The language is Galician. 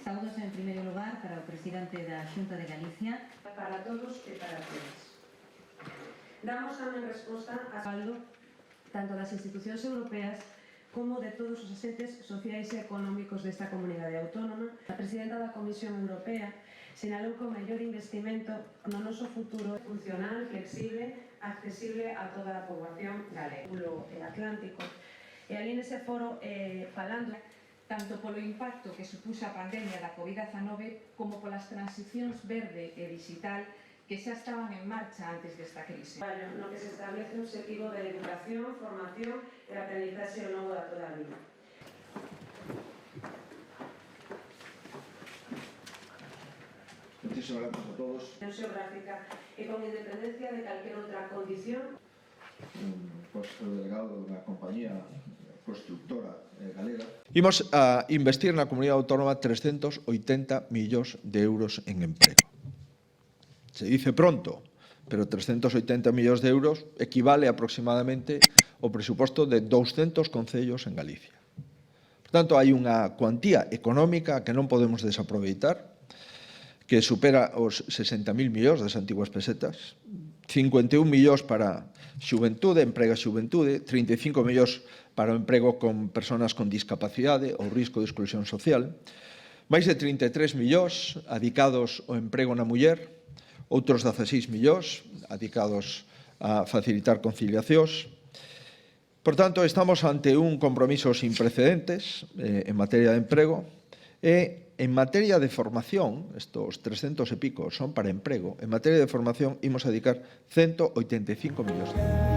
Saúdos en primeiro lugar para o presidente da Xunta de Galicia. Para todos e para todas. Damos tamén resposta a saldo tanto das institucións europeas como de todos os agentes sociais e económicos desta comunidade autónoma. A presidenta da Comisión Europea sinalou que o mellor investimento no noso futuro funcional, flexible, accesible a toda a poboación galega. E Atlántico. E ali nese foro falando tanto polo impacto que supuxa a pandemia da COVID-19 como polas transicións verde e digital que xa estaban en marcha antes desta crise. No que se establece un objetivo de educación, formación e aprendizaxe ao longo da toda a vida. Muchísimas gracias a todos. Geográfica e con independencia de calquera outra condición. Pois o delegado dunha compañía constructora galega. Imos a investir na comunidade autónoma 380 millóns de euros en emprego. Se dice pronto, pero 380 millóns de euros equivale aproximadamente ao presuposto de 200 concellos en Galicia. Por tanto, hai unha cuantía económica que non podemos desaproveitar, que supera os 60.000 millóns das antiguas pesetas, 51 millóns para xuventude, emprego a xuventude, 35 millóns para o emprego con persoas con discapacidade ou risco de exclusión social, máis de 33 millóns adicados ao emprego na muller, outros 16 millóns adicados a facilitar conciliacións. Por tanto, estamos ante un compromiso sin precedentes en materia de emprego e en materia de formación, estos 300 e pico son para emprego, en materia de formación imos a dedicar 185 millóns de euros.